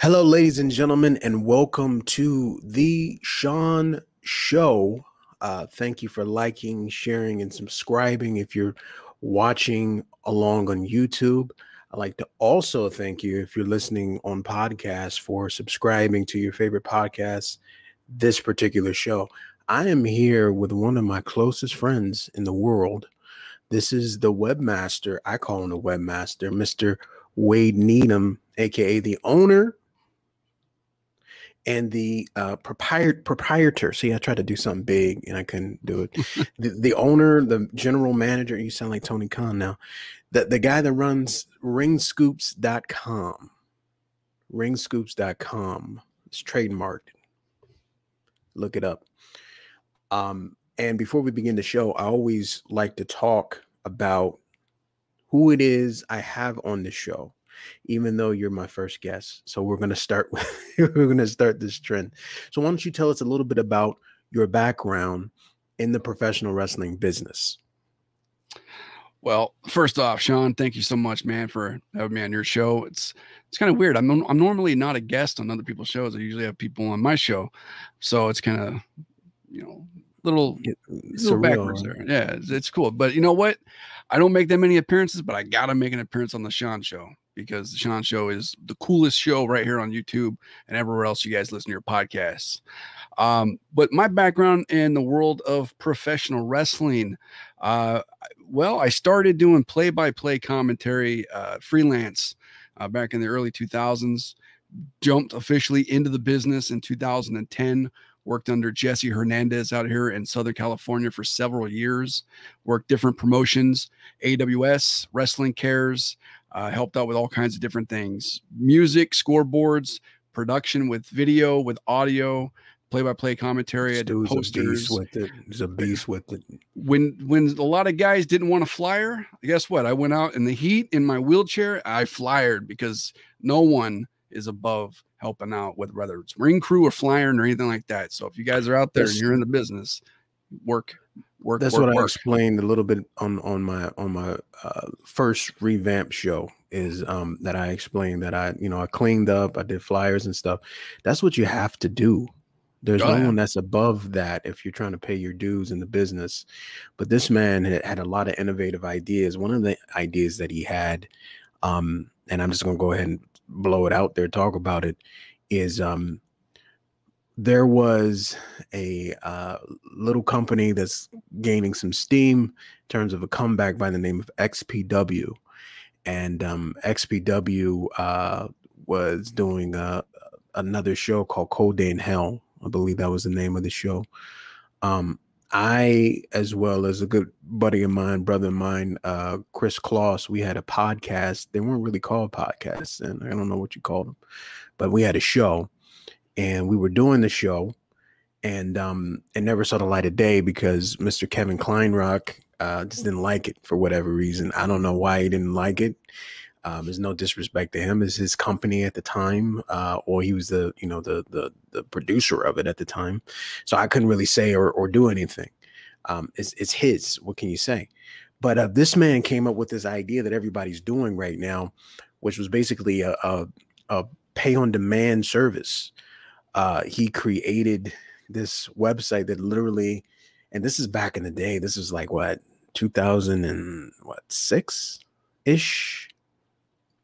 Hello, ladies and gentlemen, and welcome to the Shaun Show. Thank you for liking, sharing, and subscribing. If you're watching along on YouTube, I'd like to also thank you if you're listening on podcasts for subscribing to your favorite podcast, this particular show. I am here with one of my closest friends in the world. This is the webmaster. I call him the webmaster, Mr. Wade Needham, aka the owner and the proprietor. See, I tried to do something big and I couldn't do it. the owner, the general manager. You sound like Tony Khan now. The guy that runs ringscoops.com. Ringscoops.com. It's trademarked. Look it up. And before we begin the show, I always like to talk about who it is I have on the show, even though you're my first guest. So we're going to start this trend. So why don't you tell us a little bit about your background in the professional wrestling business? Well, first off, Shaun, thank you so much, man, for having me on your show. It's kind of weird. I'm normally not a guest on other people's shows. I usually have people on my show. So it's kind of, little backwards there. Yeah, it's cool. But you know what? I don't make that many appearances, but I got to make an appearance on the Shaun Show, because the Shaun Show is the coolest show right here on YouTube and everywhere else you guys listen to your podcasts. But my background in the world of professional wrestling, well, I started doing play-by-play commentary, freelance, back in the early 2000s, jumped officially into the business in 2010, worked under Jesse Hernandez out here in Southern California for several years, worked different promotions, AWS, Wrestling Cares, helped out with all kinds of different things, music, scoreboards, production with video, with audio, play-by-play commentary, I did posters. He's a beast with it. When a lot of guys didn't want to flyer, guess what? I went out in the heat in my wheelchair. I flyered, because no one is above helping out with whether it's ring crew or flying or anything like that. So if you guys are out there and you're in the business, work. That's what I explained a little bit on my first revamp show, is that I explained that I cleaned up, I did flyers and stuff. That's what you have to do. There's no one that's above that if you're trying to pay your dues in the business. But this man had a lot of innovative ideas. One of the ideas that he had, and I'm just going to go ahead and blow it out there, talk about it, is there was a little company that's gaining some steam in terms of a comeback by the name of XPW. And XPW was doing another show called Cold Day in Hell. I believe that was the name of the show. I, as well as a good buddy of mine, brother of mine, Chris Kloss, we had a podcast. They weren't really called podcasts, and I don't know what you called them, but we had a show, and we were doing the show, and it never saw the light of day because Mr. Kevin Kleinrock just didn't like it for whatever reason. I don't know why he didn't like it. There's no disrespect to him. It's his company at the time, or he was the producer of it at the time. So I couldn't really say or do anything. It's his. What can you say? But this man came up with this idea that everybody's doing right now, which was basically a pay-on-demand service. He created this website that literally, and this is back in the day. This is like 2006 ish.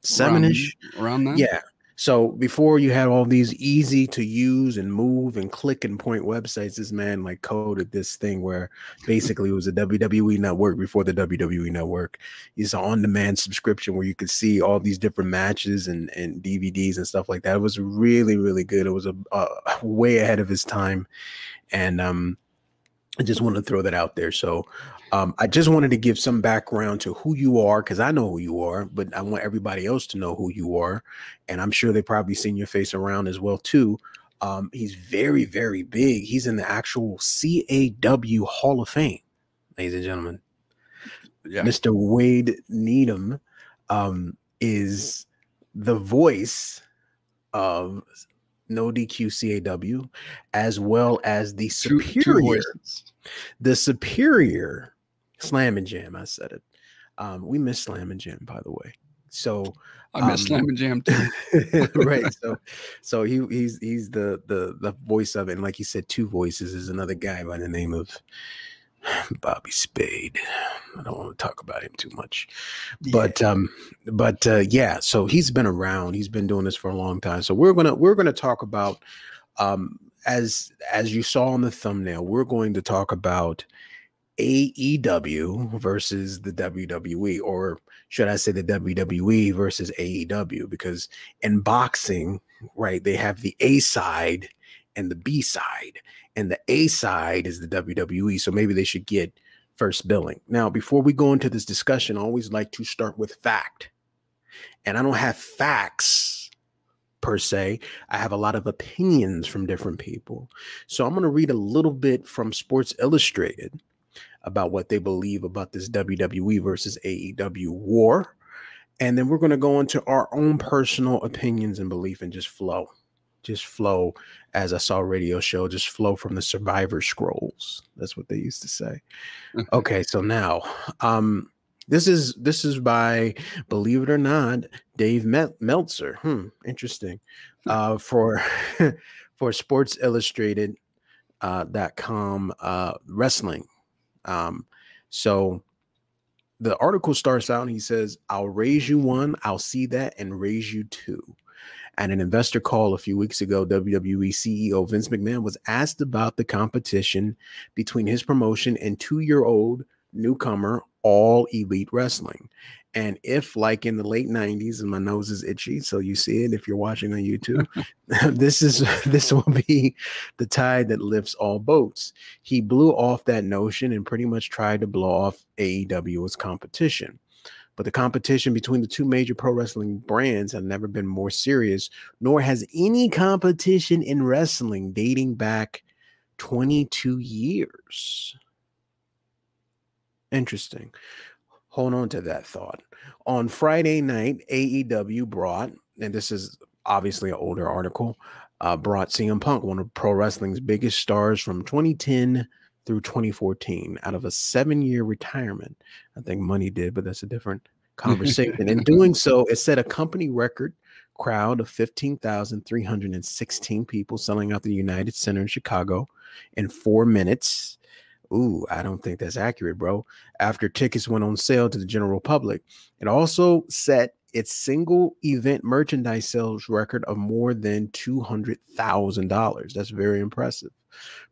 7-ish, around that. Yeah. So before you had all these easy to use and move and click and point websites, this man coded this thing where basically it was a WWE network before the WWE network. It's an on-demand subscription where you could see all these different matches and DVDs and stuff like that. It was really, really good. It was a way ahead of his time. And I just wanted to throw that out there. So I just wanted to give some background to who you are, because I know who you are, but I want everybody else to know who you are. And I'm sure they've probably seen your face around as well, too. He's very, very big. He's in the actual CAW Hall of Fame, ladies and gentlemen. Yeah. Mr. Wade Needham is the voice of No DQ CAW, as well as the superior Slam and Jam. I said it. We miss Slam and Jam, by the way. So I miss Slam and Jam too. right. So he's the voice of it. And like he said, two voices is another guy by the name of Bobby Spade. I don't want to talk about him too much. But yeah, so he's been around. He's been doing this for a long time. So we're gonna talk about as you saw on the thumbnail, we're going to talk about AEW versus the WWE, or should I say the WWE versus AEW, because in boxing, right, they have the A side and the B side, and the A side is the WWE. So maybe they should get first billing. Now, before we go into this discussion, I always like to start with fact. And I don't have facts per se. I have a lot of opinions from different people. So I'm going to read a little bit from Sports Illustrated about what they believe about this WWE versus AEW war. And then we're going to go into our own personal opinions and belief and just flow. Just flow, as I saw a radio show, just flow from the Survivor Scrolls. That's what they used to say. Okay, so now this is by, believe it or not, Dave Meltzer. Interesting. For for Sports Illustrated .com wrestling. So the article starts out and he says, "I'll raise you one, I'll see that, and raise you two." At an investor call a few weeks ago, WWE CEO Vince McMahon was asked about the competition between his promotion and 2-year-old newcomer All Elite Wrestling. And if, like in the late 90s, and my nose is itchy, so you see it if you're watching on YouTube, this will be the tide that lifts all boats. He blew off that notion and pretty much tried to blow off AEW as competition. But the competition between the two major pro wrestling brands have never been more serious, nor has any competition in wrestling dating back 22 years. Interesting. Hold on to that thought. On Friday night, AEW brought, and this is obviously an older article, brought CM Punk, one of pro wrestling's biggest stars from 2010 through 2014, out of a 7-year retirement. I think money did, but that's a different conversation. In doing so, it set a company record crowd of 15,316 people, selling out the United Center in Chicago in 4 minutes. Ooh, I don't think that's accurate, bro. After tickets went on sale to the general public, it also set its single event merchandise sales record of more than $200,000. That's very impressive.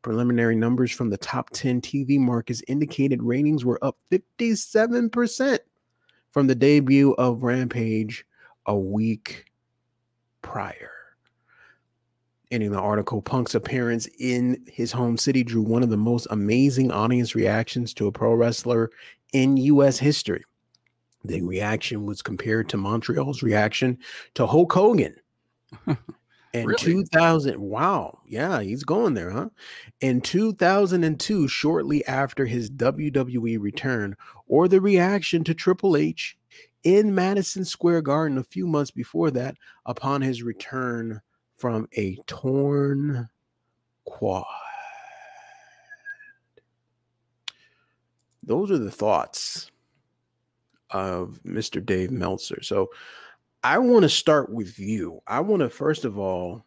Preliminary numbers from the top 10 TV markets indicated ratings were up 57% from the debut of Rampage a week prior. In the article, Punk's appearance in his home city drew one of the most amazing audience reactions to a pro wrestler in U.S. history. The reaction was compared to Montreal's reaction to Hulk Hogan. In Really? 2000, wow, yeah, he's going there, huh? In 2002, shortly after his WWE return, or the reaction to Triple H in Madison Square Garden a few months before that, upon his return from a torn quad. Those are the thoughts of Mr. Dave Meltzer. So I want to start with you. I want to, first of all,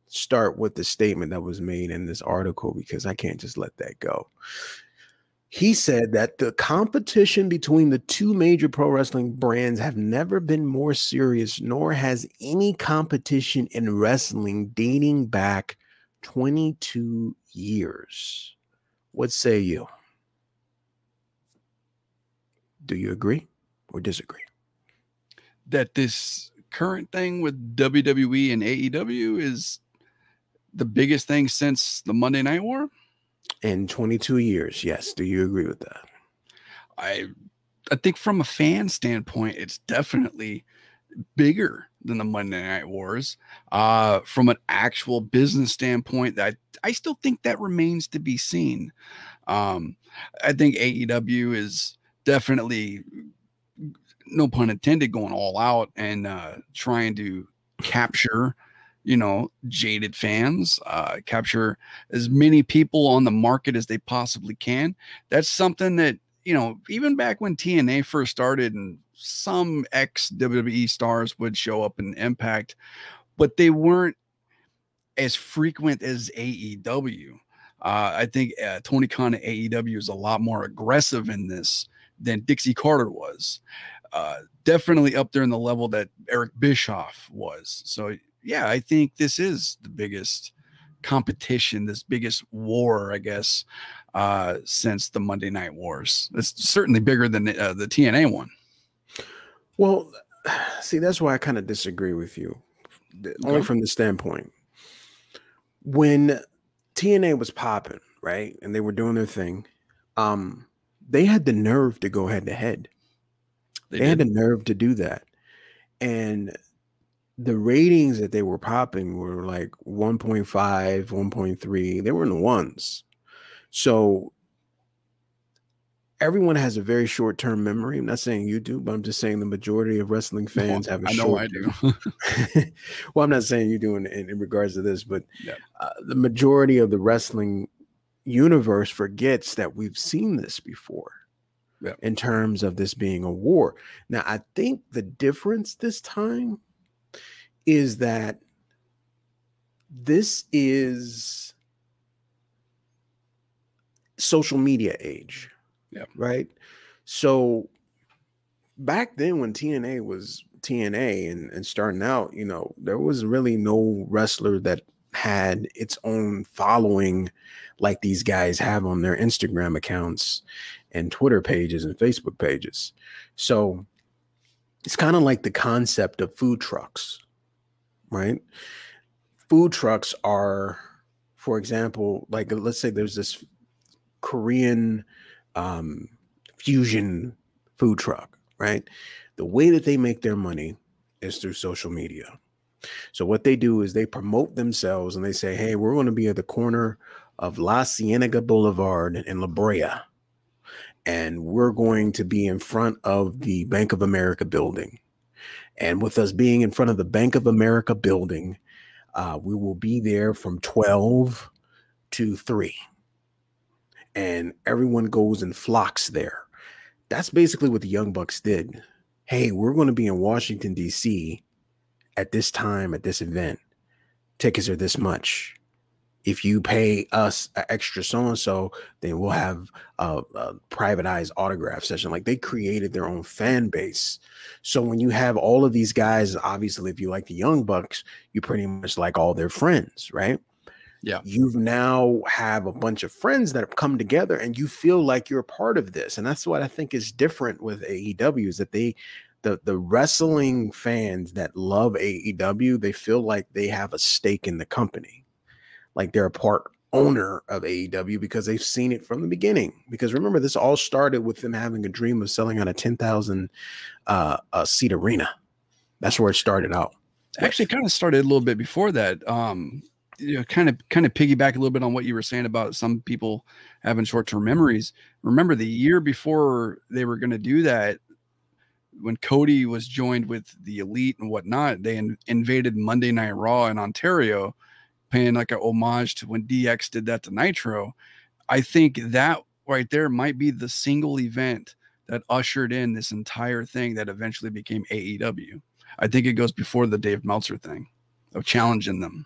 start with the statement that was made in this article, because I can't just let that go. He said that the competition between the two major pro wrestling brands have never been more serious, nor has any competition in wrestling dating back 22 years. What say you? Do you agree or disagree? That this current thing with WWE and AEW is the biggest thing since the Monday Night War? In 22 years, yes. Do you agree with that? I think from a fan standpoint, it's definitely bigger than the Monday Night Wars. From an actual business standpoint, I still think that remains to be seen. I think AEW is definitely, no pun intended, going all out and trying to capture, jaded fans, capture as many people on the market as they possibly can. That's something that even back when TNA first started and some ex WWE stars would show up in Impact, but they weren't as frequent as AEW. I think Tony Khan at AEW is a lot more aggressive in this than Dixie Carter was. Definitely up there in the level that Eric Bischoff was. So yeah, I think this is the biggest competition, this biggest war, I guess, since the Monday Night Wars. It's certainly bigger than the TNA one. Well, see, that's why I kind of disagree with you, only from the standpoint. When TNA was popping, right, and they were doing their thing, they had the nerve to go head to head. They had the nerve to do that. And the ratings that they were popping were like 1.5, 1.3. They were in the ones. So everyone has a very short-term memory. I'm not saying you do, but I'm just saying the majority of wrestling fans have a short. I do. Well, I'm not saying you do in regards to this, but the majority of the wrestling universe forgets that we've seen this before. In terms of this being a war. Now, I think the difference this time is that this is social media age, right? So back then when TNA was TNA and starting out, there was really no wrestler that had its own following like these guys have on their Instagram accounts and Twitter pages and Facebook pages. So it's kind of like the concept of food trucks, right? Food trucks are, for example, like let's say there's this Korean fusion food truck, right? The way that they make their money is through social media. So what they do is they promote themselves and they say, hey, we're going to be at the corner of La Cienega Boulevard in La Brea. And we're going to be in front of the Bank of America building. And with us being in front of the Bank of America building, we will be there from 12 to 3. And everyone goes and flocks there. That's basically what the Young Bucks did. Hey, we're going to be in Washington, D.C. at this time, at this event. Tickets are this much. If you pay us an extra so-and-so, then we'll have a privatized autograph session. Like they created their own fan base. So when you have all of these guys, obviously, if you like the Young Bucks, you pretty much like all their friends, right? Yeah. You've now have a bunch of friends that have come together and you feel like you're a part of this. And that's what I think is different with AEW is that the wrestling fans that love AEW, they feel like they have a stake in the company. Like they're a part owner of AEW because they've seen it from the beginning. Because remember, this all started with them having a dream of selling out a 10,000 seat arena. That's where it started out. Actually, kind of started a little bit before that. Kind of piggyback a little bit on what you were saying about some people having short-term memories. Remember the year before they were going to do that, when Cody was joined with the Elite and whatnot, they invaded Monday Night Raw in Ontario, paying like an homage to when DX did that to Nitro. I think that right there might be the single event that ushered in this entire thing that eventually became AEW. I think it goes before the Dave Meltzer thing of challenging them.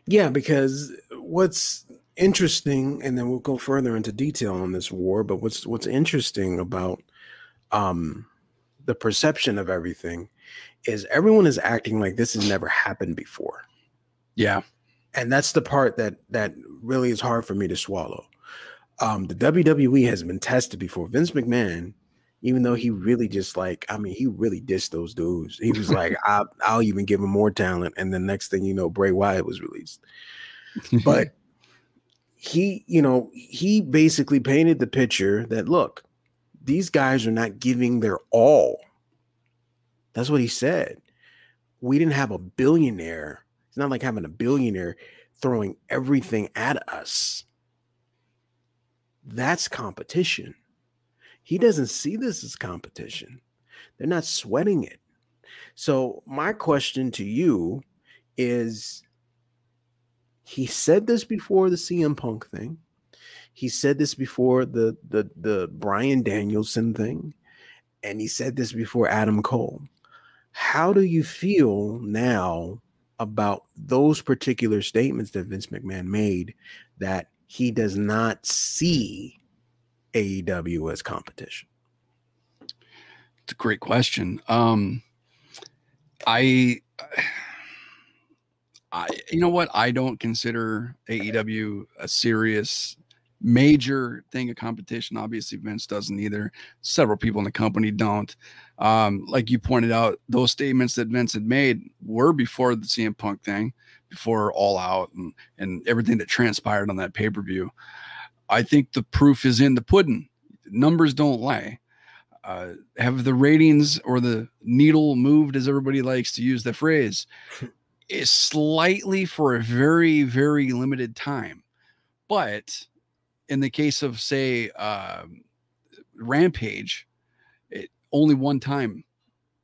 Yeah, because what's interesting, and then we'll go further into detail on this war, but what's interesting about the perception of everything is everyone is acting like this has never happened before. Yeah. And that's the part that really is hard for me to swallow. The WWE has been tested before. Vince McMahon, even though he really he really dissed those dudes. He was like, I'll even give him more talent. And the next thing you know, Bray Wyatt was released. But he basically painted the picture that, look, these guys are not giving their all. That's what he said. We didn't have a billionaire. It's not like having a billionaire throwing everything at us. That's competition. He doesn't see this as competition. They're not sweating it. So my question to you is, he said this before the CM Punk thing. He said this before the Bryan Danielson thing, and he said this before Adam Cole. How do you feel now about those particular statements that Vince McMahon made, that he does not see AEW as competition? It's a great question. I you know what? I don't consider AEW a serious major thing of competition. Obviously, Vince doesn't either. Several people in the company don't. Like you pointed out, those statements that Vince had made were before the CM Punk thing, before All Out and everything that transpired on that pay-per-view. I think the proof is in the pudding. Numbers don't lie. Have the ratings or the needle moved, as everybody likes to use the phrase, is slightly for a very, very limited time. But in the case of, say, Rampage, only one time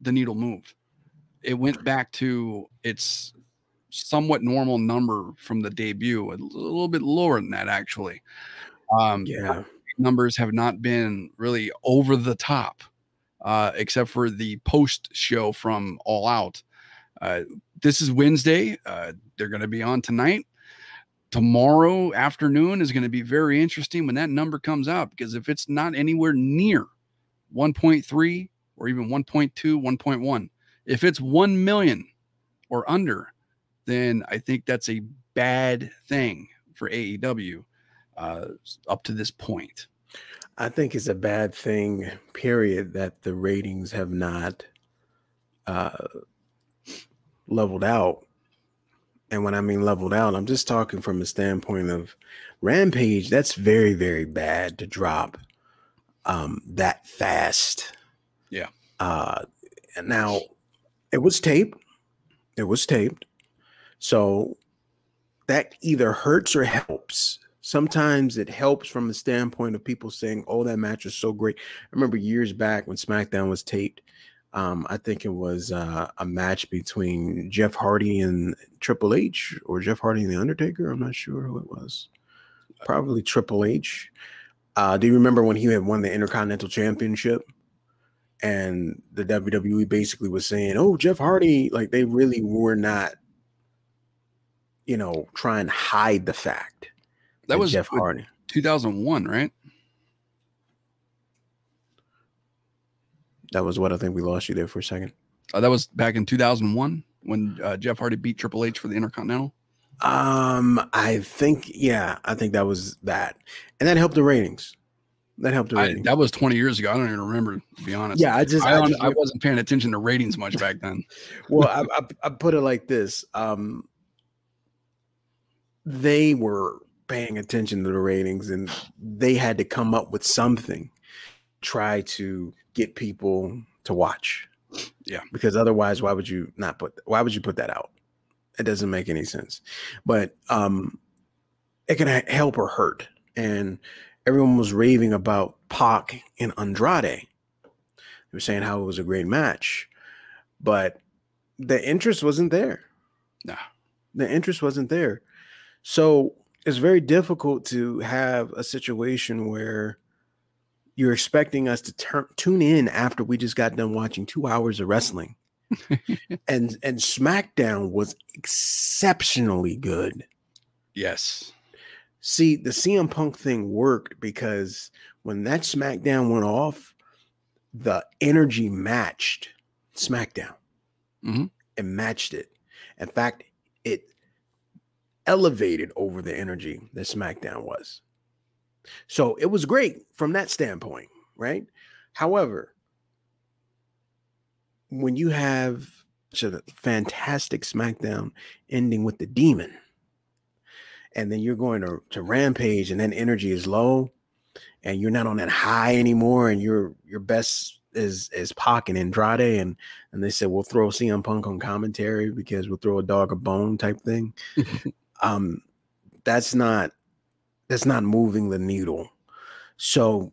the needle moved. It went back to its somewhat normal number from the debut, a little bit lower than that, actually. Yeah. Numbers have not been really over the top, except for the post show from All Out. This is Wednesday. They're going to be on tonight. Tomorrow afternoon is going to be very interesting when that number comes out, because if it's not anywhere near 1.3 or even 1.2, 1.1, if it's 1 million or under, then I think that's a bad thing for AEW up to this point. I think it's a bad thing, period, that the ratings have not leveled out. And when I mean leveled out, I'm just talking from a standpoint of Rampage. That's very, very bad to drop that fast. Yeah. Now, it was taped. It was taped. So that either hurts or helps. Sometimes it helps from the standpoint of people saying, oh, that match was so great. I remember years back when SmackDown was taped, I think it was a match between Jeff Hardy and Triple H, or Jeff Hardy and The Undertaker. I'm not sure who it was. Probably Triple H. Do you remember when he had won the Intercontinental Championship? And the WWE basically was saying, oh, Jeff Hardy, like they really were not, trying to hide the fact that was Jeff Hardy. 2001, right? That was what I think we lost you there for a second. That was back in 2001 when Jeff Hardy beat Triple H for the Intercontinental. I think that was that. And that helped the ratings. That was 20 years ago. I don't even remember, to be honest. Yeah, I wasn't paying attention to ratings much back then. Well, I put it like this. They were paying attention to the ratings, and they had to come up with something, try to get people to watch. Yeah. Because otherwise, why would you put that out? It doesn't make any sense. But it can help or hurt. And everyone was raving about Pac and Andrade. They were saying how it was a great match, but the interest wasn't there. No. The interest wasn't there. So it's very difficult to have a situation where you're expecting us to tune in after we just got done watching 2 hours of wrestling. and SmackDown was exceptionally good. Yes. See, the CM Punk thing worked because when that SmackDown went off, the energy matched SmackDown. Mm-hmm. It matched it. In fact, it elevated over the energy that SmackDown was. So it was great from that standpoint, right? However, when you have such a fantastic SmackDown ending with the Demon, and then you're going to Rampage, and then energy is low, and you're not on that high anymore, and your best is Pac and Andrade, and they said we'll throw CM Punk on commentary because we'll throw a dog a bone type thing. That's not moving the needle. So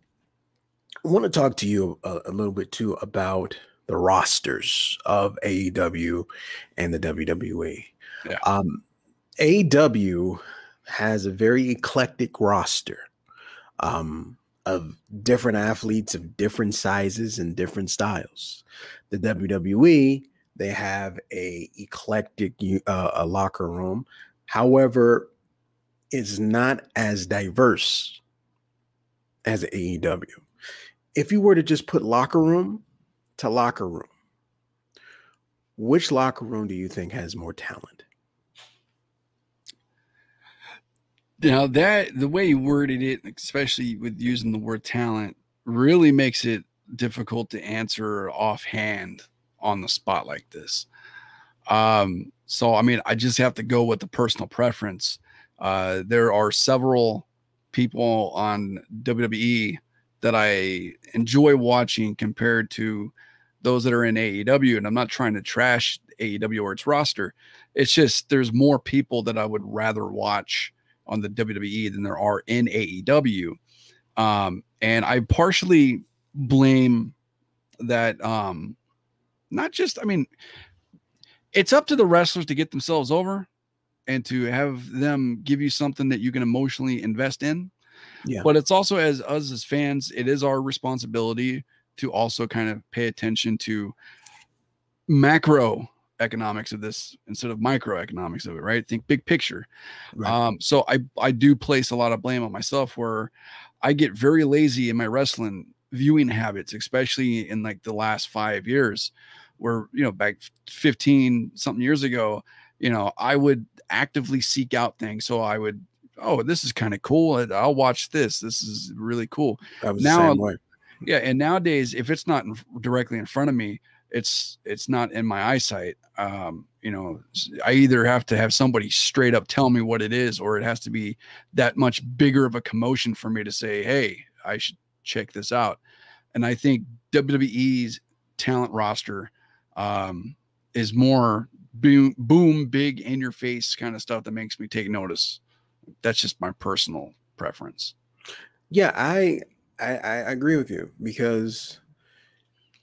I want to talk to you a little bit too about the rosters of AEW and the WWE. Yeah. AEW has a very eclectic roster. of different athletes of different sizes and different styles. The WWE, they have a eclectic a locker room. However, it's not as diverse as AEW. If you were to just put locker room to locker room, which locker room do you think has more talent? Now that the way you worded it, especially with using the word talent, really makes it difficult to answer offhand on the spot like this. So I mean, I just have to go with the personal preference. There are several people on WWE that I enjoy watching compared to those that are in AEW. And I'm not trying to trash AEW or its roster. It's just there's more people that I would rather watch on the WWE than there are in AEW. And I partially blame that. Not just, I mean, it's up to the wrestlers to get themselves over and to have them give you something that you can emotionally invest in. Yeah. But it's also, as us as fans, it is our responsibility to also kind of pay attention to macro economics of this instead of microeconomics of it, right? Think big picture. Right. So I do place a lot of blame on myself where I get very lazy in my wrestling viewing habits, especially in like the last 5 years, where, you know, back 15 something years ago, you know, I would actively seek out things. So I would, oh, this is kind of cool. I'll watch this. This is really cool. I was Now, the same way. yeah. And nowadays, if it's not directly in front of me, it's not in my eyesight. You know, I either have to have somebody straight up tell me what it is, or it has to be that much bigger of a commotion for me to say, hey, I should check this out. And I think WWE's talent roster is more boom, big in your face kind of stuff that makes me take notice. That's just my personal preference. Yeah, I agree with you, because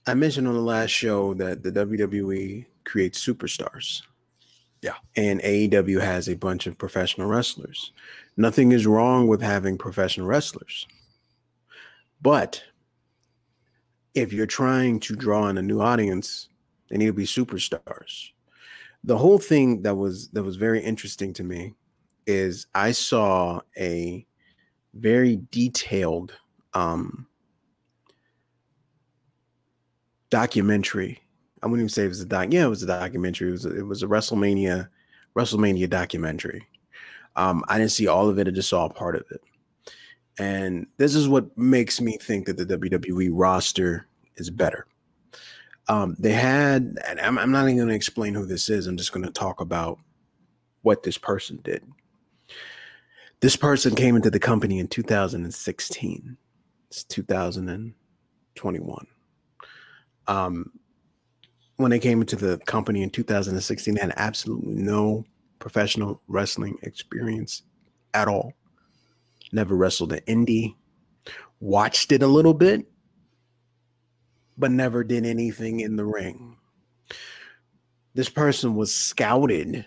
I mentioned on the last show that the WWE creates superstars. Yeah. And AEW has a bunch of professional wrestlers. Nothing is wrong with having professional wrestlers. But if you're trying to draw in a new audience, they need to be superstars. The whole thing that was very interesting to me is I saw a very detailed documentary. I wouldn't even say it was a doc. Yeah, it was a documentary. It was a WrestleMania documentary. I didn't see all of it. I just saw a part of it. And this is what makes me think that the WWE roster is better. They had, and I'm not even going to explain who this is. I'm just going to talk about what this person did. This person came into the company in 2016. It's 2021. When they came into the company in 2016, they had absolutely no professional wrestling experience at all. Never wrestled an indie, watched it a little bit, but never did anything in the ring. This person was scouted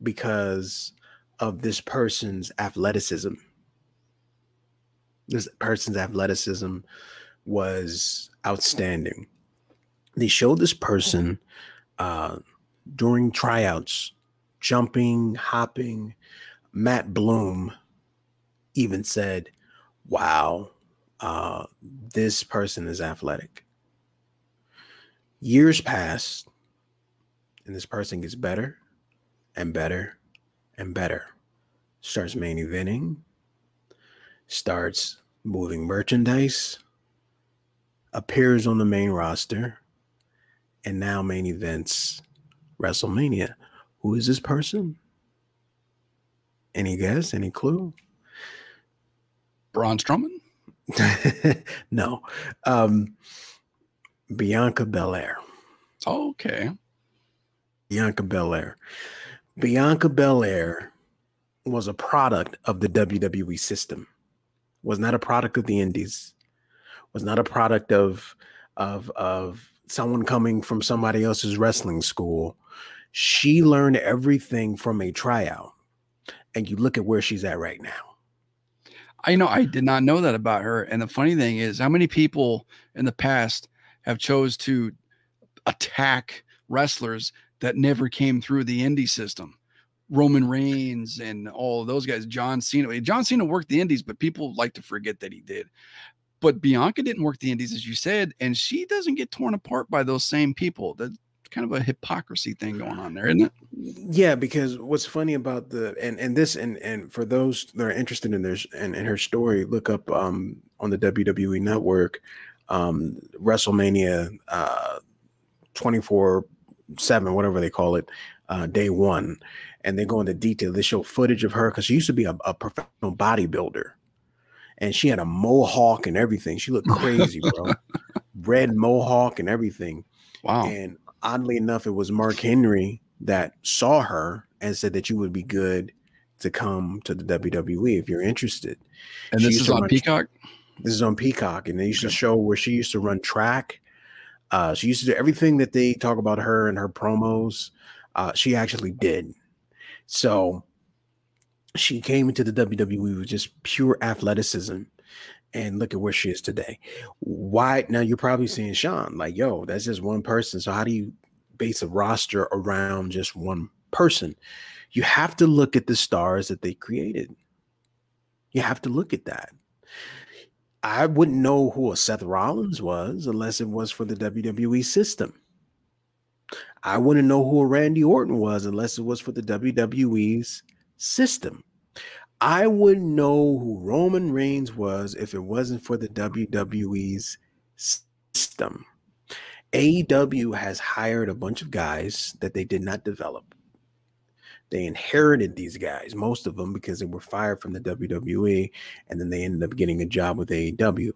because of this person's athleticism. This person's athleticism was outstanding. They showed this person during tryouts, jumping, hopping. Matt Bloom even said, wow, this person is athletic. Years pass, and this person gets better and better and better. Starts main eventing, starts moving merchandise, appears on the main roster, and now main events WrestleMania. Who is this person? Any guess? Any clue? Braun Strowman? No. Bianca Belair. Okay. Bianca Belair. Bianca Belair was a product of the WWE system. Was not a product of the indies. Was not a product of someone coming from somebody else's wrestling school. She learned everything from a tryout. And you look at where she's at right now. I know I did not know that about her. And the funny thing is, how many people in the past have chose to attack wrestlers that never came through the indie system? Roman Reigns and all of those guys, John Cena. John Cena worked the indies, but people like to forget that he did. But Bianca didn't work the indies, as you said, and she doesn't get torn apart by those same people. That's kind of a hypocrisy thing going on there, isn't it? Yeah, because what's funny about and for those that are interested in this and her story, look up on the WWE Network, WrestleMania 24/7, whatever they call it, day one, and they go into detail. They show footage of her because she used to be a professional bodybuilder, and she had a mohawk and everything. She looked crazy, bro. Red mohawk and everything. Wow. And oddly enough, it was Mark Henry that saw her and said that you would be good to come to the WWE if you're interested. And this is on Peacock? This is on Peacock. And they used to show where she used to run track. She used to do everything that they talk about her and her promos. She actually did. So she came into the WWE with just pure athleticism. And look at where she is today. Why? Now you're probably saying, Shaun, like, yo, that's just one person. So how do you base a roster around just one person? You have to look at the stars that they created. You have to look at that. I wouldn't know who a Seth Rollins was unless it was for the WWE system. I wouldn't know who a Randy Orton was unless it was for the WWE's system. I wouldn't know who Roman Reigns was if it wasn't for the WWE's system. AEW has hired a bunch of guys that they did not develop. They inherited these guys, most of them, because they were fired from the WWE, and then they ended up getting a job with AEW.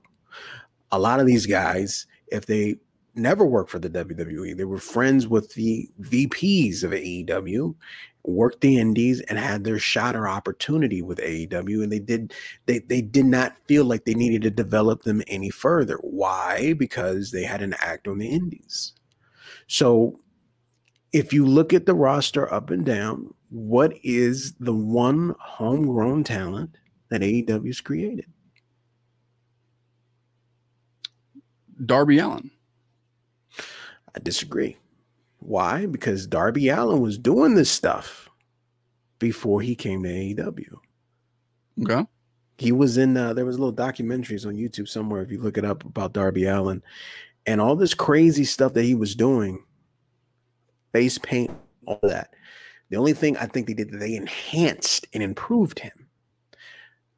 A lot of these guys, if they never worked for the WWE, they were friends with the VPs of AEW, worked the indies, and had their shot or opportunity with AEW, and they did not feel like they needed to develop them any further. Why? Because they had an act on the indies. So if you look at the roster up and down, what is the one homegrown talent that AEW's created? Darby Allin. I disagree. Why? Because Darby Allin was doing this stuff before he came to AEW. Okay. He was in, there was little documentaries on YouTube somewhere, if you look it up, about Darby Allin and all this crazy stuff that he was doing, face paint, all that. The only thing I think they did, they enhanced and improved him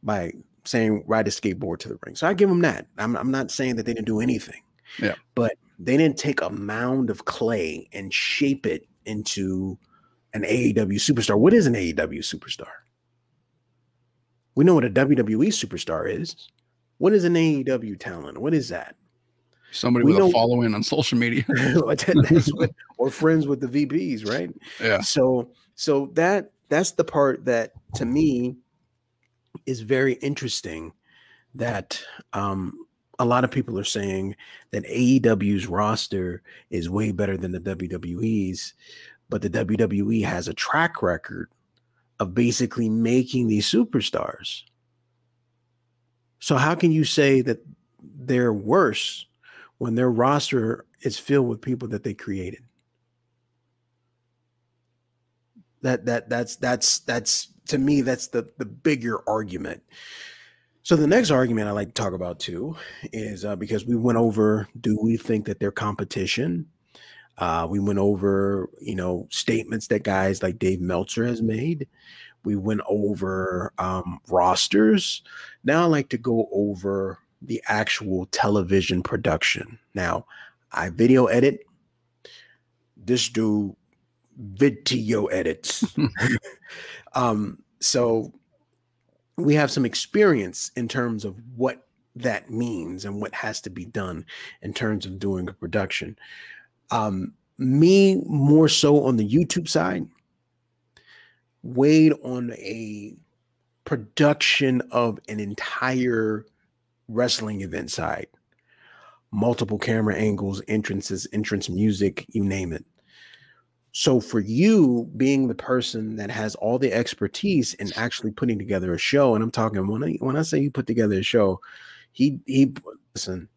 by saying ride a skateboard to the ring. So I give them that. I'm not saying that they didn't do anything. Yeah. But they didn't take a mound of clay and shape it into an AEW superstar. What is an AEW superstar? We know what a WWE superstar is. What is an AEW talent? What is that? Somebody with a following on social media. Or friends with the VPs, right? Yeah. So that's the part that to me is very interesting, that a lot of people are saying that AEW's roster is way better than the WWE's, but the WWE has a track record of basically making these superstars. So how can you say that they're worse when their roster is filled with people that they created? That's to me, that's the bigger argument. So the next argument I like to talk about too is because we went over, do we think that they're competition? We went over, statements that guys like Dave Meltzer has made. We went over rosters. Now I like to go over the actual television production. Now, I video edit. This dude video edits. So we have some experience in terms of what that means and what has to be done in terms of doing a production. Me more so on the YouTube side, Wade on a production of an entire wrestling event side, multiple camera angles, entrances, entrance music, you name it. So for you being the person that has all the expertise in actually putting together a show, and I'm talking when I say you put together a show, he listen.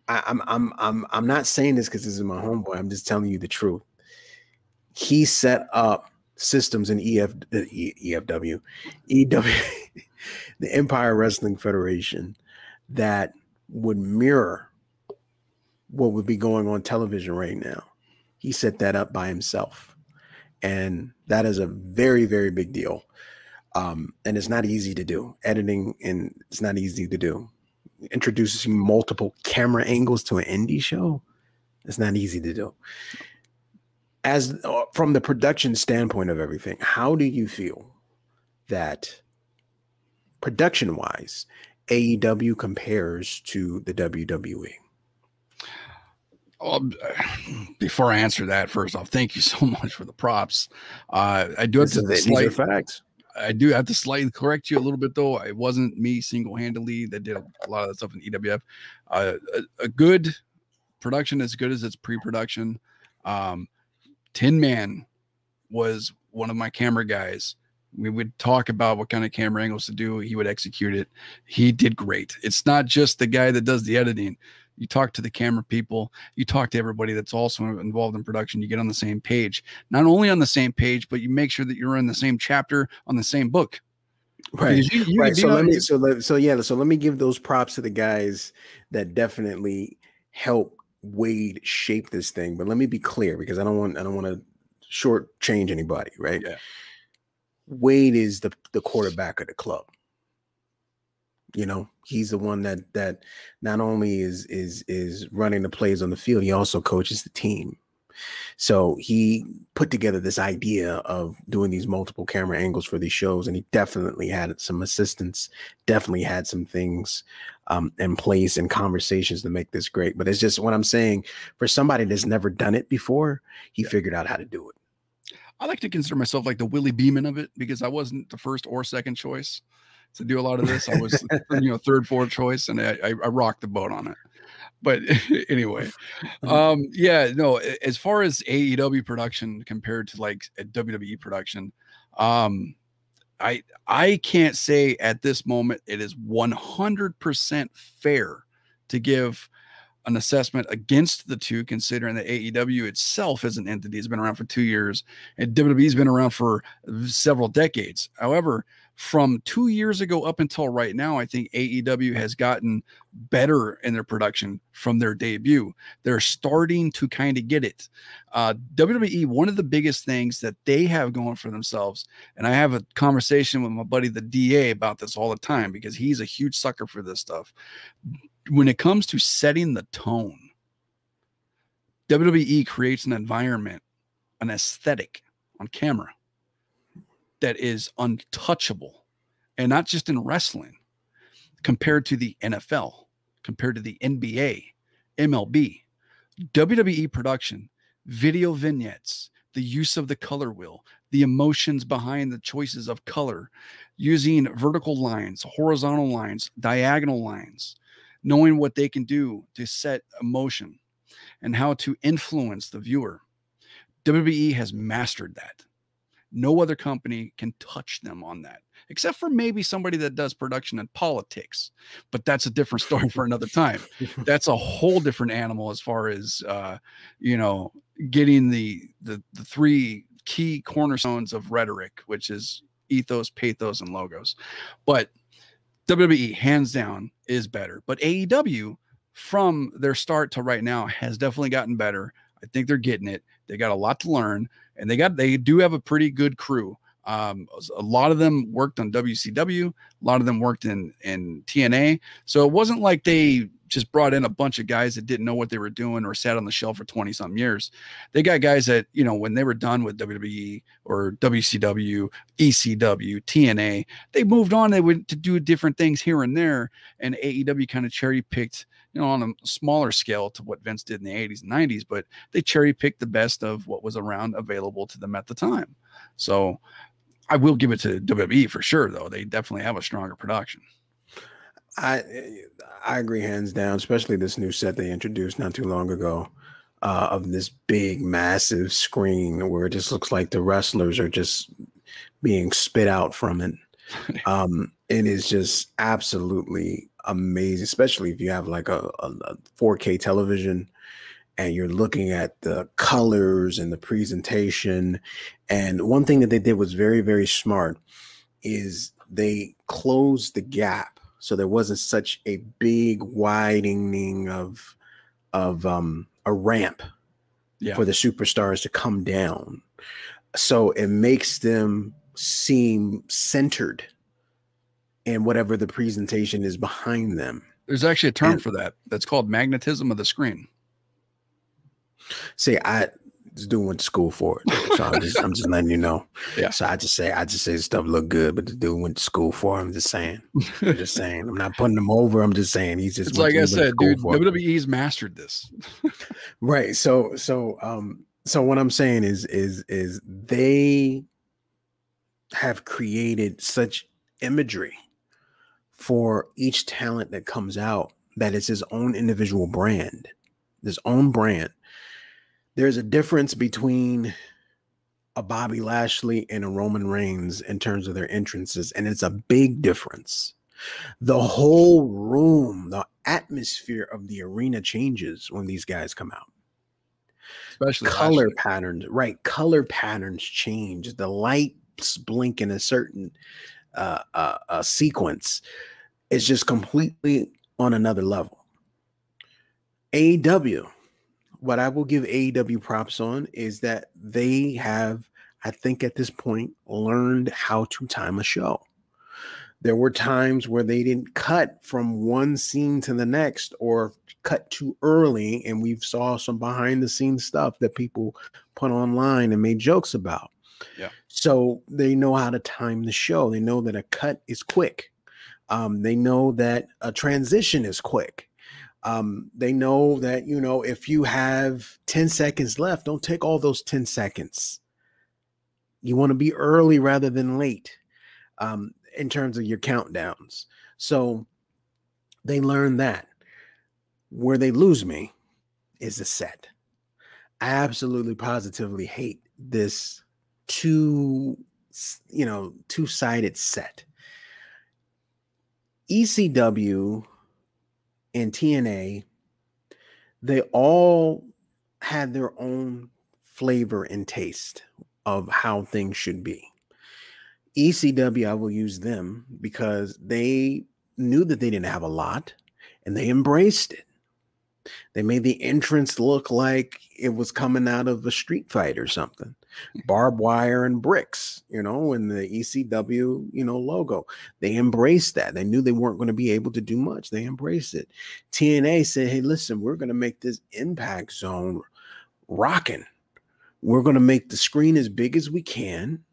I'm not saying this because this is my homeboy. I'm just telling you the truth. He set up systems in EFW, the Empire Wrestling Federation, that would mirror what would be going on television right now. He set that up by himself. And that is a very, very big deal. And it's not easy to do. Editing, and it's not easy to do. Introducing multiple camera angles to an indie show, it's not easy to do. As from the production standpoint of everything, how do you feel that production-wise, AEW compares to the WWE? Before I answer that, first off, thank you so much for the props. I do have to these are facts. I do have to slightly correct you a little bit, though. It wasn't me single-handedly that did a lot of that stuff in EWF. A good production, as good as its pre-production. Tin Man was one of my camera guys. We would talk about what kind of camera angles to do. He would execute it. He did great. It's not just the guy that does the editing. You talk to the camera people. You talk to everybody that's also involved in production. You get on the same page. Not only on the same page, but you make sure that you're in the same chapter on the same book. Right. Right. So let me give those props to the guys that definitely help Wade shape this thing. But let me be clear, because I don't want to shortchange anybody. Right. Yeah. Wade is the quarterback of the club. You know, he's the one that not only is running the plays on the field, he also coaches the team. So he put together this idea of doing these multiple camera angles for these shows, and he definitely had some assistance, definitely had some things in place and conversations to make this great. But it's just what I'm saying, for somebody that's never done it before, he figured out how to do it. I like to consider myself like the Willie Beeman of it, because I wasn't the first or second choice to do a lot of this. I was, third, fourth choice, and I rocked the boat on it. But anyway, as far as AEW production compared to like a WWE production, I can't say at this moment it is 100% fair to give an assessment against the two, considering that AEW itself as an entity has been around for 2 years and WWE's been around for several decades. However, from 2 years ago up until right now, I think AEW has gotten better in their production from their debut. They're starting to kind of get it. WWE, one of the biggest things that they have going for themselves, and I have a conversation with my buddy, the DA, about this all the time, because he's a huge sucker for this stuff. When it comes to setting the tone, WWE creates an environment, an aesthetic on camera that is untouchable, and not just in wrestling, compared to the NFL, compared to the NBA, MLB, WWE production, video vignettes, the use of the color wheel, the emotions behind the choices of color, using vertical lines, horizontal lines, diagonal lines, knowing what they can do to set emotion and how to influence the viewer. WWE has mastered that. No other company can touch them on that, except for maybe somebody that does production and politics. But that's a different story for another time. That's a whole different animal as far as, getting the three key cornerstones of rhetoric, which is ethos, pathos, and logos. But WWE, hands down, is better. But AEW, from their start to right now, has definitely gotten better. I think they're getting it. They got a lot to learn, and they do have a pretty good crew. A lot of them worked on WCW. A lot of them worked in TNA. So it wasn't like they just brought in a bunch of guys that didn't know what they were doing or sat on the shelf for 20-something years. They got guys that, when they were done with WWE or WCW, ECW, TNA, they moved on. They went to do different things here and there. And AEW kind of cherry picked, on a smaller scale to what Vince did in the 80s and 90s, but they cherry picked the best of what was around available to them at the time. So I will give it to WWE for sure, though. They definitely have a stronger production. I agree hands down, especially this new set they introduced not too long ago. of this big, massive screen where it just looks like the wrestlers are just being spit out from it. It is just absolutely amazing, especially if you have like a 4K television and you're looking at the colors and the presentation. And one thing that they did was very, very smart is they closed the gap. So there wasn't such a big widening of a ramp for the superstars to come down. So it makes them seem centered in whatever the presentation is behind them. There's actually a term for that. That's called magnetism of the screen. See, I just went to school for it, so I'm just letting you know. Yeah. So I just say stuff look good, but the dude went to school for it. I'm just saying. I'm not putting him over. I'm just saying he's just. It's like I said, dude. WWE's mastered this. Right. So what I'm saying is they have created such imagery for each talent that comes out that it's his own individual brand, his own brand. There's a difference between a Bobby Lashley and a Roman Reigns in terms of their entrances, and it's a big difference. The whole room, the atmosphere of the arena changes when these guys come out. Especially color patterns, right? Color patterns change. The lights blink in a certain sequence. It's just completely on another level. AEW, what I will give AEW props on is that they have, I think at this point, learned how to time a show. There were times where they didn't cut from one scene to the next or cut too early, and we saw some behind the scenes stuff that people put online and made jokes about. Yeah. So they know how to time the show. They know that a cut is quick. They know that a transition is quick. They know that, if you have 10 seconds left, don't take all those 10 seconds. You want to be early rather than late in terms of your countdowns. So they learn that. Where they lose me is the set. I absolutely positively hate this two-sided set. ECW and TNA, they all had their own flavor and taste of how things should be. ECW, I will use them because they knew that they didn't have a lot and they embraced it. They made the entrance look like it was coming out of a street fight or something. Barbed wire and bricks, and the ECW, logo. They embraced that. They knew they weren't going to be able to do much. They embraced it. TNA said, hey, listen, we're going to make this Impact Zone rocking. We're going to make the screen as big as we can.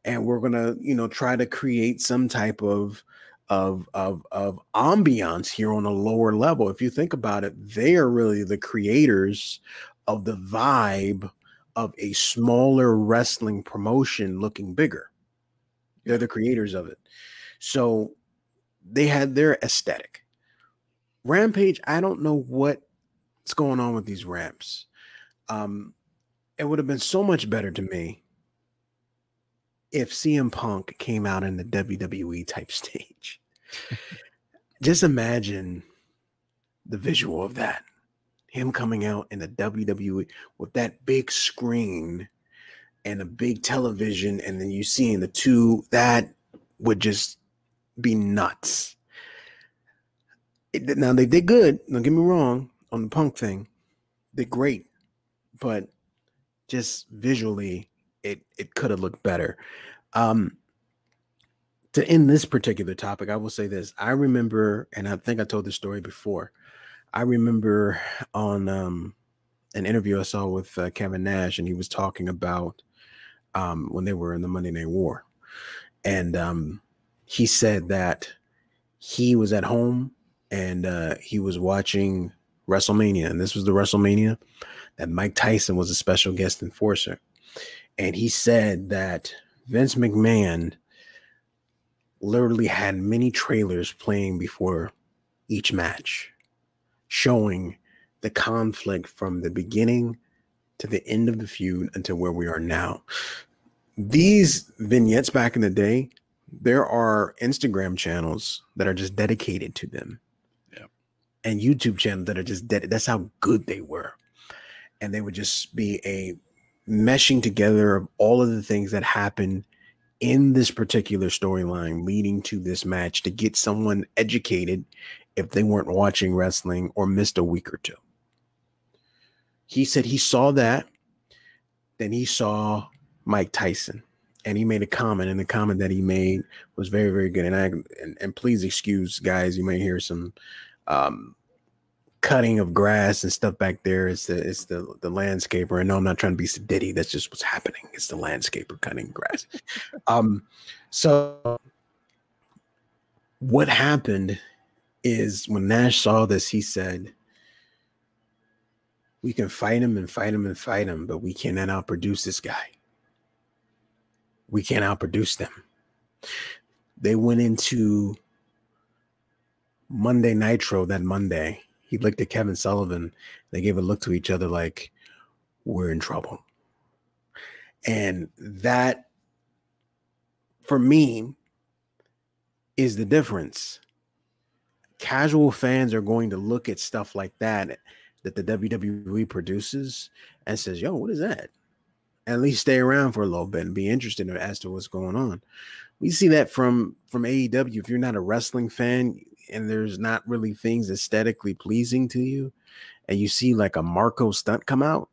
And we're going to, try to create some type of ambiance here on a lower level. If you think about it, they are really the creators of the vibe of a smaller wrestling promotion looking bigger. They're the creators of it. So they had their aesthetic. Rampage, I don't know what's going on with these ramps. It would have been so much better to me if CM Punk came out in the WWE type stage. Just imagine the visual of that. Him coming out in the WWE with that big screen and a big television, and then you seeing the two, that would just be nuts. Now, they did good. Don't get me wrong on the Punk thing. They're great. But just visually, it could have looked better. To end this particular topic, I will say this. I remember, and I think I told this story before, I remember on an interview I saw with Kevin Nash, and he was talking about when they were in the Monday Night War. And he said that he was at home and he was watching WrestleMania. And this was the WrestleMania that Mike Tyson was a special guest enforcer. And he said that Vince McMahon literally had many trailers playing before each match, showing the conflict from the beginning to the end of the feud until where we are now. These vignettes back in the day, there are Instagram channels that are just dedicated to them. Yeah. And YouTube channels that are just dedicated. That's how good they were. And they would just be a meshing together of all of the things that happened in this particular storyline leading to this match to get someone educated if they weren't watching wrestling or missed a week or two. He said he saw that. Then he saw Mike Tyson, and he made a comment, and the comment that he made was very, very good. And please excuse, guys, you may hear some cutting of grass and stuff back there. It's the landscaper. And no, I'm not trying to be sedity. That's just what's happening. It's the landscaper cutting grass. So what happened is when Nash saw this, he said, we can fight him and fight him and fight him, but we cannot outproduce this guy. We can't outproduce them. They went into Monday Nitro that Monday. He looked at Kevin Sullivan. They gave a look to each other like, we're in trouble. And that, for me, is the difference. Casual fans are going to look at stuff like that the WWE produces and says, yo, what is that? At least stay around for a little bit and be interested as to what's going on. We see that from AEW. If you're not a wrestling fan and there's not really things aesthetically pleasing to you, and you see like a Marco stunt come out,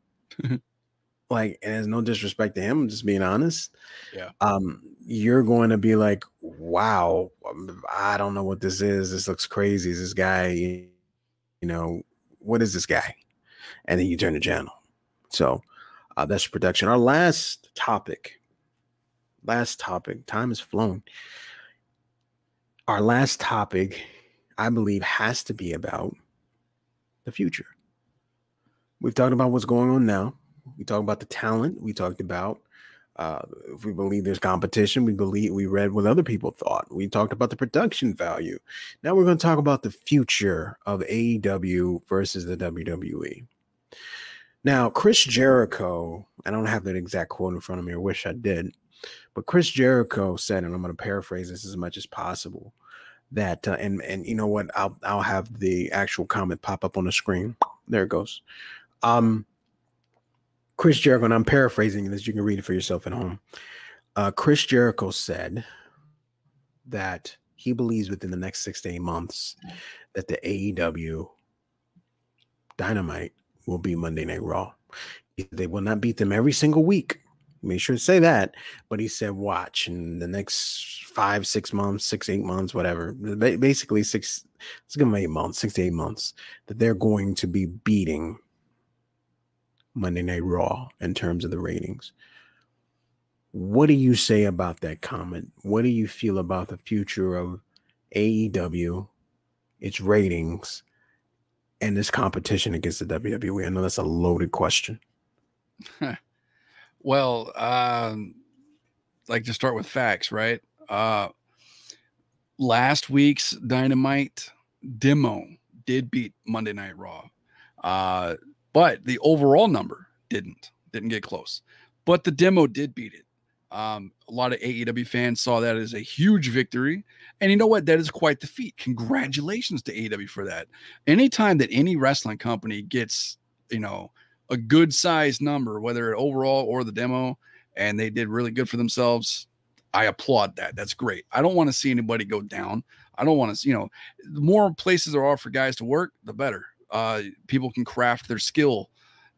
like, and there's no disrespect to him, I'm just being honest. Yeah. You're going to be like, wow, I don't know what this is. This looks crazy. Is this guy, you know, what is this guy? And then you turn the channel. So that's production. Our last topic, time has flown. Our last topic, I believe, has to be about the future. We've talked about what's going on now. We talked about the talent. We talked about if we believe there's competition. We read what other people thought. We talked about the production value. Now we're going to talk about the future of AEW versus the WWE. Now, Chris Jericho, I don't have that exact quote in front of me. I wish I did. But Chris Jericho said, and I'm going to paraphrase this as much as possible, that, and you know what? I'll have the actual comment pop up on the screen. There it goes. Chris Jericho, and I'm paraphrasing this. You can read it for yourself at home. Chris Jericho said that he believes within the next 6 to 8 months that the AEW Dynamite will be Monday Night Raw. They will not beat them every single week. Make sure to say that. But he said, watch in the next 5, 6 months, 6, 8 months, whatever. Basically, let's give them 8 months, 6 to 8 months, that they're going to be beating Monday Night Raw in terms of the ratings. What do you say about that comment? What do you feel about the future of AEW, its ratings, and this competition against the WWE? I know that's a loaded question. Well, like to start with facts, right? Last week's Dynamite demo did beat Monday Night Raw. But the overall number didn't get close. But the demo did beat it. A lot of AEW fans saw that as a huge victory. And you know what? That is quite the feat. Congratulations to AEW for that. Anytime that any wrestling company gets, a good size number, whether overall or the demo, and they did really good for themselves, I applaud that. That's great. I don't want to see anybody go down. I don't want to, the more places there are for guys to work, the better. People can craft their skill,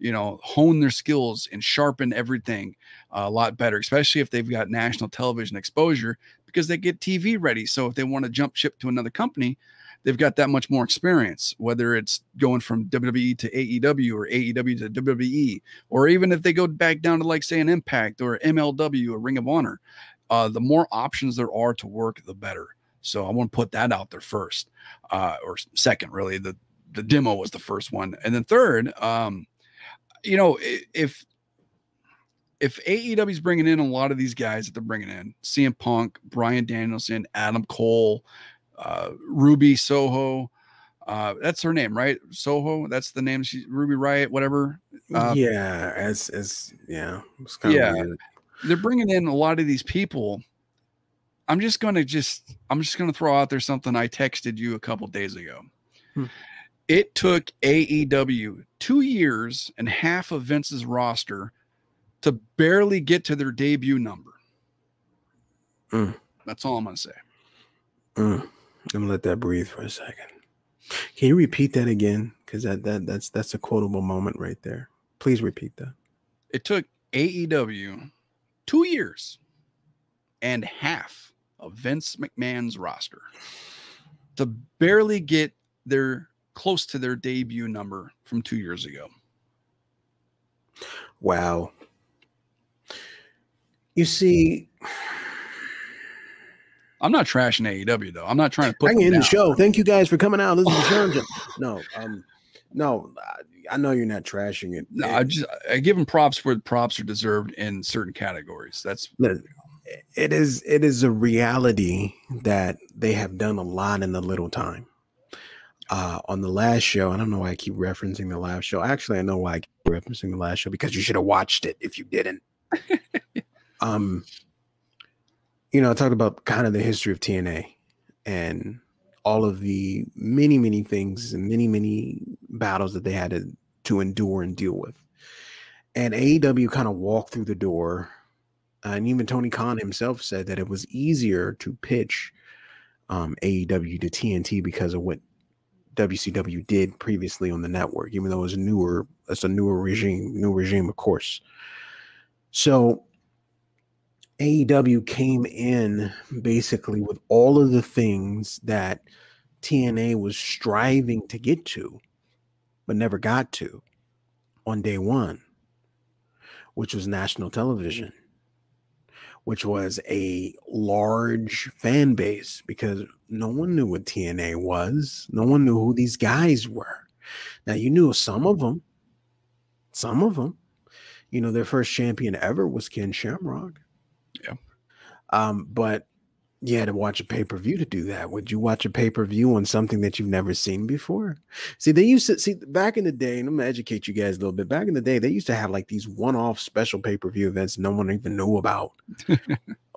hone their skills and sharpen everything a lot better, especially if they've got national television exposure, because they get TV ready. So if they want to jump ship to another company, they've got that much more experience, whether it's going from WWE to AEW or AEW to WWE, or even if they go back down to, like, say, an Impact or MLW or Ring of Honor, the more options there are to work, the better. So I want to put that out there first, or second, really. The demo was the first one. And then third, if AEW is bringing in a lot of these guys that they're bringing in, CM Punk, Bryan Danielson, Adam Cole, Ruby Soho, That's her name, right? Soho. That's the name. She's Ruby Riot, whatever. Yeah, yeah, it's kind of weird. They're bringing in a lot of these people. I'm just gonna throw out there something I texted you a couple days ago. It took AEW 2 years and half of Vince's roster to barely get to their debut number. That's all I'm gonna say. I'm gonna let that breathe for a second. Can you repeat that again? Because that's a quotable moment right there. Please repeat that. It took AEW 2 years and half of Vince McMahon's roster to barely get close to their debut number from 2 years ago. Wow. You see, I'm not trashing AEW though. I'm not trying to put them down. The show. Thank you guys for coming out. This is Shaun. No, I know you're not trashing it. No, I give them props where props are deserved in certain categories. It is a reality that they have done a lot in a little time. On the last show, I don't know why I keep referencing the last show. Actually, I know why I keep referencing the last show, because you should have watched it if you didn't. I talked about kind of the history of TNA and all of the many, many things and many, many battles that they had to endure and deal with. And AEW kind of walked through the door. And even Tony Khan himself said that it was easier to pitch AEW to TNT because of what WCW did previously on the network, even though it's a newer regime, of course. So AEW came in basically with all of the things that TNA was striving to get to, but never got to on day one, which was national television, which was a large fan base, because no one knew what TNA was. No one knew who these guys were. Now, you knew some of them. Their first champion ever was Ken Shamrock. Yeah. But you had to watch a pay-per-view to do that. Would you watch a pay-per-view on something that you've never seen before? See, they used to back in the day, and I'm gonna educate you guys a little bit. Back in the day, they used to have like these one-off special pay-per-view events no one even knew about.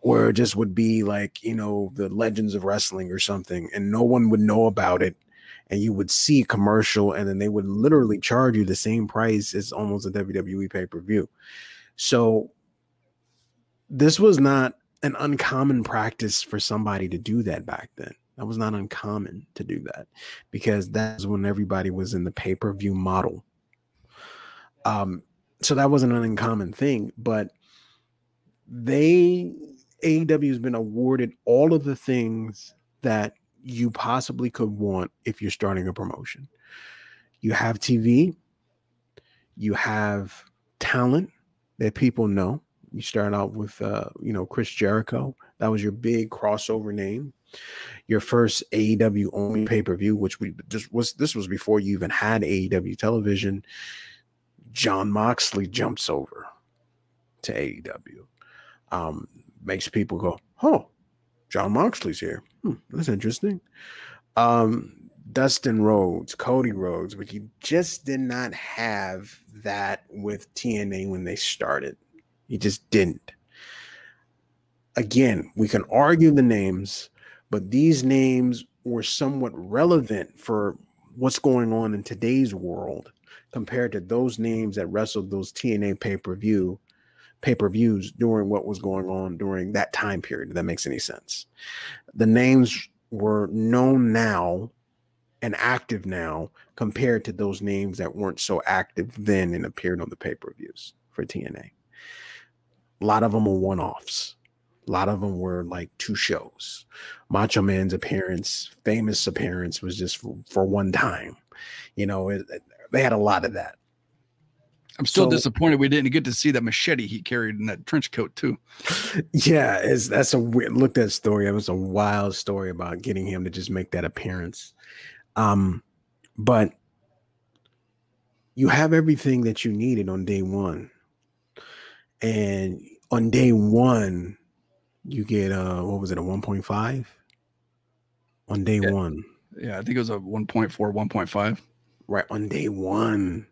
Where it just would be like, the Legends of Wrestling or something, and no one would know about it. And you would see a commercial, and then they would literally charge you the same price as almost a WWE pay-per-view. So this was not an uncommon practice for somebody to do that back then. That was not uncommon to do that, because that's when everybody was in the pay-per-view model. So that wasn't an uncommon thing, but AEW has been awarded all of the things that you possibly could want if you're starting a promotion. You have TV, you have talent that people know. You start out with, Chris Jericho. That was your big crossover name. Your first AEW only pay-per-view, this was before you even had AEW television. Jon Moxley jumps over to AEW. Makes people go, oh, Jon Moxley's here. That's interesting. Dustin Rhodes, Cody Rhodes, but you just did not have that with TNA when they started. You just didn't. Again, we can argue the names, but these names were somewhat relevant for what's going on in today's world compared to those names that wrestled those TNA pay-per-views during what was going on during that time period, if that makes any sense. The names were known now and active now compared to those names that weren't so active then and appeared on the pay-per-views for TNA. A lot of them were one-offs. A lot of them were like 2 shows. Macho Man's famous appearance was just for one time. They had a lot of that. I'm still disappointed we didn't get to see that machete he carried in that trench coat too. Yeah, that's a weird look. That story. It was a wild story about getting him to just make that appearance. But you have everything that you needed on day one. And on day one, you get what was it, a 1.5? On day one. Yeah, I think it was a 1.4, 1.5. Right on day one.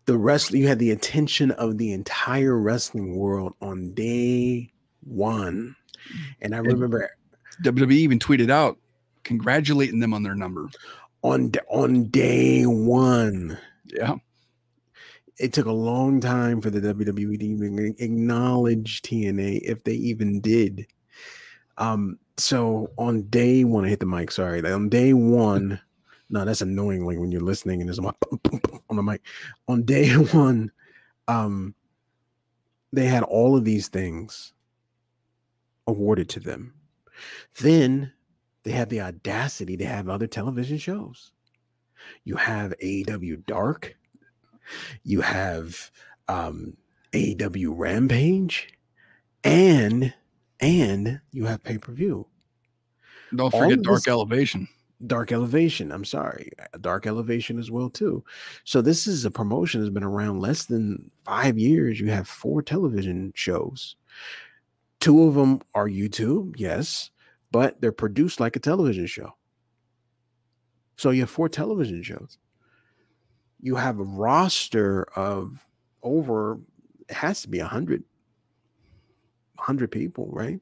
You had the attention of the entire wrestling world on day one. And I remember WWE even tweeted out congratulating them on their number. On day one. Yeah. It took a long time for the WWE to even acknowledge TNA, if they even did. So on day one, I hit the mic, sorry. On day one, no, that's annoying, like when you're listening and there's a on the mic. On day one, they had all of these things awarded to them. Then they had the audacity to have other television shows. You have AEW Dark. You have AEW Rampage, and you have pay-per-view. Don't forget Dark Elevation. Dark Elevation. I'm sorry. Dark Elevation as well, too. So this is a promotion that's been around less than 5 years. You have 4 television shows. 2 of them are YouTube, yes, but they're produced like a television show. So you have 4 television shows. You have a roster of over, it has to be 100 people, right?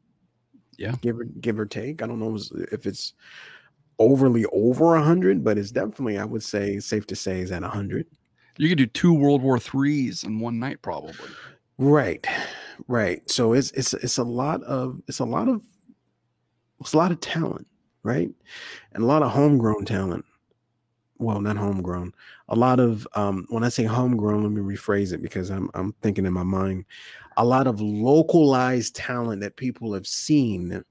Yeah. Give or take. I don't know if it's overly over 100, but it's definitely, I would say, safe to say, is at 100. You could do 2 World War IIIs in one night, probably. Right. So it's a lot of talent, right? And a lot of homegrown talent. Well, not homegrown. A lot of when I say homegrown, let me rephrase it because I'm thinking in my mind, a lot of localized talent that people have seen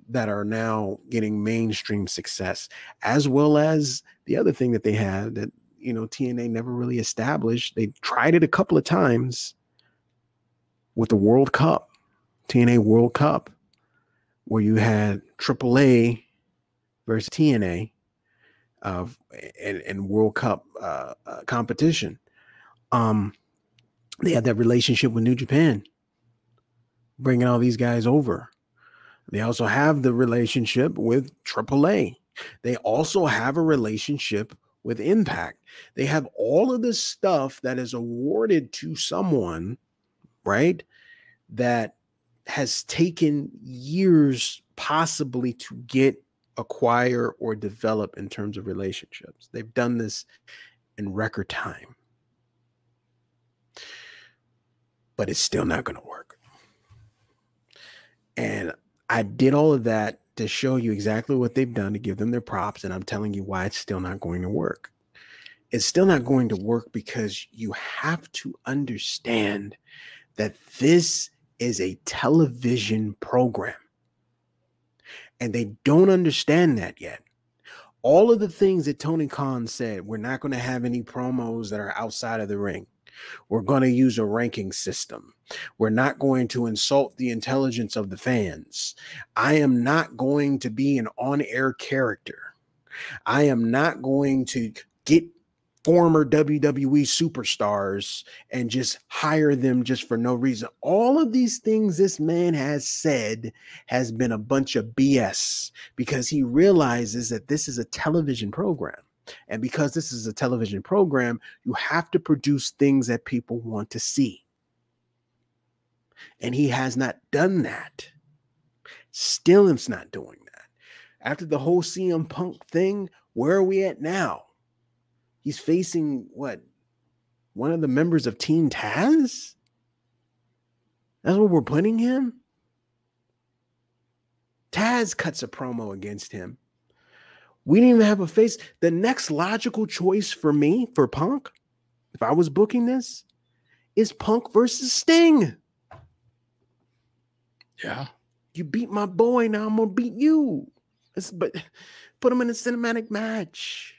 that are now getting mainstream success, as well as the other thing that they have that, TNA never really established. They tried it a couple of times with the World Cup, TNA World Cup, where you had AAA versus TNA and World Cup competition. They had that relationship with New Japan, bringing all these guys over. They also have the relationship with AAA. They also have a relationship with Impact. They have all of this stuff that is awarded to someone, right, that has taken years possibly to acquire or develop in terms of relationships. They've done this in record time. But it's still not going to work. And I did all of that to show you exactly what they've done, to give them their props, and I'm telling you why it's still not going to work. It's still not going to work because you have to understand that this is a television program. And they don't understand that yet. All of the things that Tony Khan said, we're not going to have any promos that are outside of the ring. We're going to use a ranking system. We're not going to insult the intelligence of the fans. I am not going to be an on-air character. I am not going to get former WWE superstars and just hire them just for no reason. All of these things this man has said has been a bunch of BS because he realizes that this is a television program. And because this is a television program, you have to produce things that people want to see. And he has not done that. Still is not doing that. After the whole CM Punk thing, where are we at now? He's facing what? One of the members of Team Taz? That's what we're putting him? Taz cuts a promo against him. We didn't even have a face. The next logical choice for me, for Punk, if I was booking this, is Punk versus Sting. Yeah. You beat my boy, now I'm going to beat you. But put him in a cinematic match.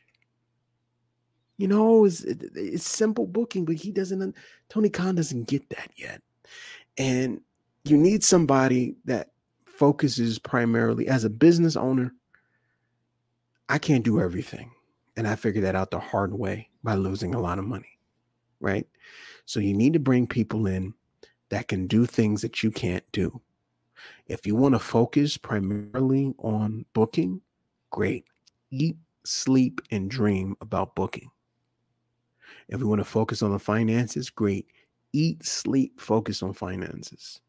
You know, it's simple booking, but Tony Khan doesn't get that yet. And you need somebody that focuses primarily as a business owner. I can't do everything. And I figured that out the hard way by losing a lot of money, right? So you need to bring people in that can do things that you can't do. If you want to focus primarily on booking, great. Eat, sleep, and dream about booking. If we want to focus on the finances, great. Eat, sleep, focus on finances.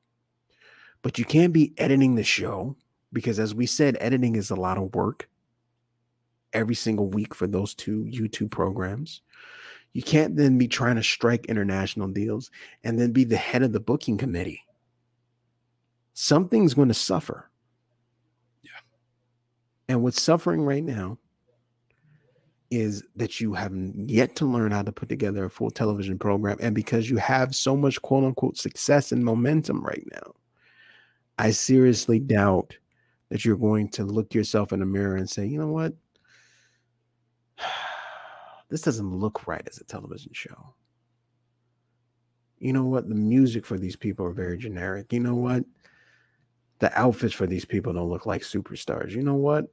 But you can't be editing the show because, as we said, editing is a lot of work every single week for those 2 YouTube programs. You can't then be trying to strike international deals and then be the head of the booking committee. Something's going to suffer. Yeah. And what's suffering right now is that you have yet to learn how to put together a full television program. And because you have so much quote unquote success and momentum right now, I seriously doubt that you're going to look yourself in the mirror and say, you know what? This doesn't look right as a television show. You know what? The music for these people are very generic. You know what? The outfits for these people don't look like superstars. You know what?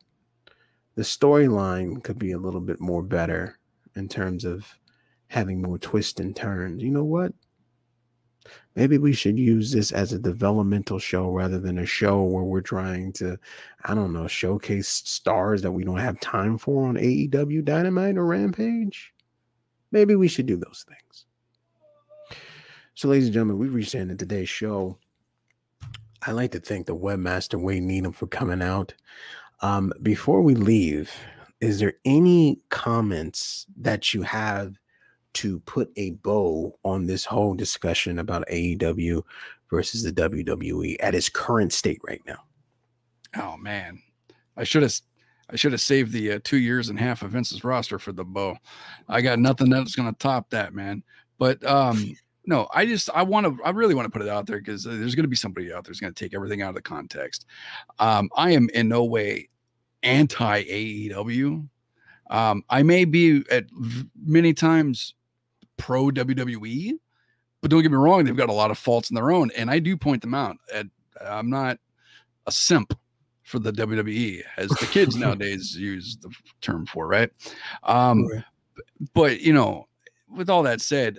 The storyline could be a little bit more better in terms of having more twists and turns. You know what? Maybe we should use this as a developmental show rather than a show where we're trying to, I don't know, showcase stars that we don't have time for on AEW Dynamite or Rampage. Maybe we should do those things. So, ladies and gentlemen, we've reached the end of today's show. I'd like to thank the webmaster, Wade Needham, for coming out. Before we leave, is there any comments that you have to put a bow on this whole discussion about AEW versus the WWE at its current state right now? Oh man, I should have saved the 2 years and a half of Vince's roster for the bow. I got nothing that's going to top that, man. But no, I really want to put it out there because there's going to be somebody out there who's going to take everything out of the context. I am in no way anti AEW. I may be at many times pro WWE, but don't get me wrong, they've got a lot of faults in their own, and I do point them out. I'm not a simp for the WWE, as the kids nowadays use the term for, right? But you know, with all that said,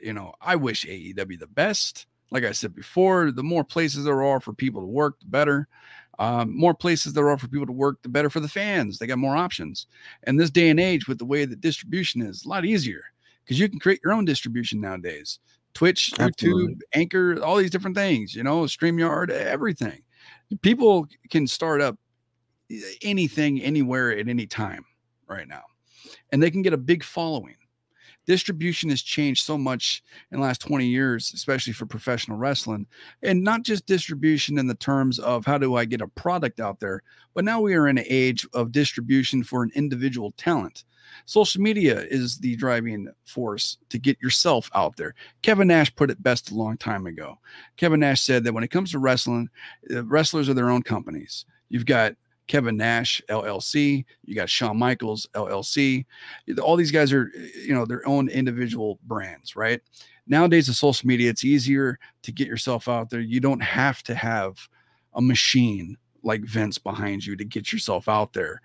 you know, I wish AEW the best. Like I said before, the more places there are for people to work, the better. More places there are for people to work, the better for the fans. They got more options. And this day and age, with the way that distribution is, a lot easier because you can create your own distribution nowadays. Twitch, Absolutely. YouTube, Anchor, all these different things, you know, StreamYard, everything. People can start up anything, anywhere, at any time right now. And they can get a big following. Distribution has changed so much in the last 20 years, especially for professional wrestling, and not just distribution in the terms of how do I get a product out there, but now we are in an age of distribution for an individual talent. Social media is the driving force to get yourself out there. Kevin Nash put it best a long time ago. Kevin Nash said that when it comes to wrestling, wrestlers are their own companies. You've got Kevin Nash, LLC. You got Shawn Michaels, LLC. All these guys are, you know, their own individual brands, right? Nowadays, with social media, it's easier to get yourself out there. You don't have to have a machine like Vince behind you to get yourself out there.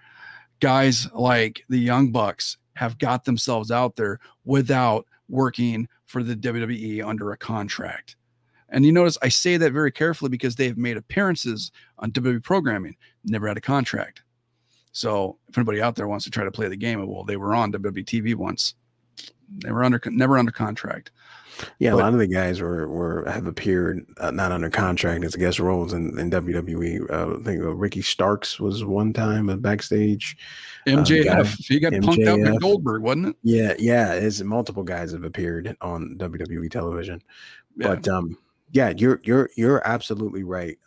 Guys like the Young Bucks have got themselves out there without working for the WWE under a contract. And you notice I say that very carefully because they have made appearances on WWE programming, never had a contract. So if anybody out there wants to try to play the game, well, they were on WWE TV once. They were never under contract. Yeah, a lot of the guys have appeared not under contract as guest roles in WWE. I think Ricky Starks was one time backstage. MJF, he got punked out by Goldberg, wasn't it? Yeah. It's multiple guys have appeared on WWE television, Yeah. but yeah, you're absolutely right.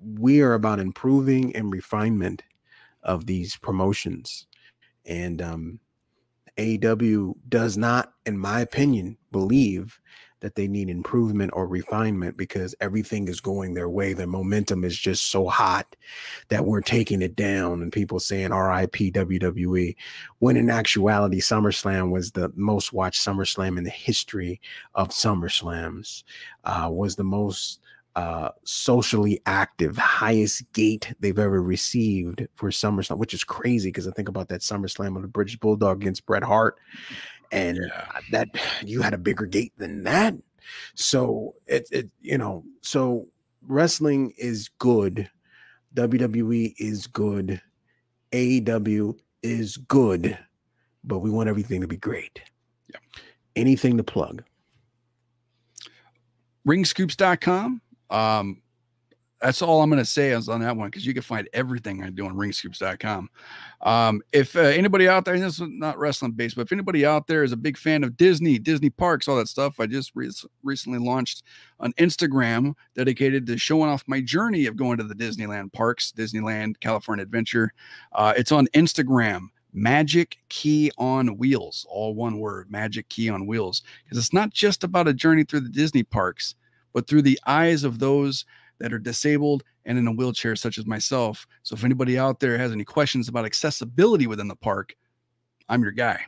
We are about improving and refinement of these promotions, and AEW does not, in my opinion, believe that they need improvement or refinement because everything is going their way. Their momentum is just so hot that we're taking it down, and people saying RIP WWE, when in actuality, SummerSlam was the most watched SummerSlam in the history of SummerSlams, was the most socially active, highest gate they've ever received for SummerSlam, which is crazy because I think about that SummerSlam of the British Bulldog against Bret Hart, and that you had a bigger gate than that. So so wrestling is good. WWE is good. AEW is good, but we want everything to be great. Yeah. Anything to plug? Ringscoops.com. That's all I'm going to say is on that one, because you can find everything I do on ringscoops.com. If anybody out there, this is not wrestling based, but if anybody out there is a big fan of Disney parks, all that stuff, I just recently launched an Instagram dedicated to showing off my journey of going to the Disneyland parks, Disneyland California Adventure. It's on Instagram, Magic Key on Wheels, all one word, Magic Key on Wheels, because it's not just about a journey through the Disney parks, but through the eyes of those that are disabled and in a wheelchair, such as myself. So if anybody out there has any questions about accessibility within the park, I'm your guy.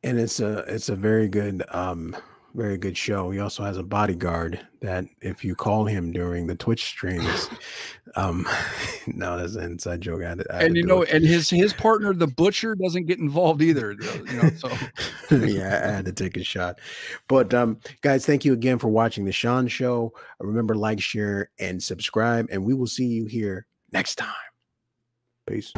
And it's a very good show. He also has a bodyguard that if you call him during the Twitch streams, no, that's an inside joke. And his partner, the butcher, doesn't get involved either. So yeah, I had to take a shot. But guys, thank you again for watching the Shaun Show. Remember, like, share, and subscribe, and we will see you here next time. Peace.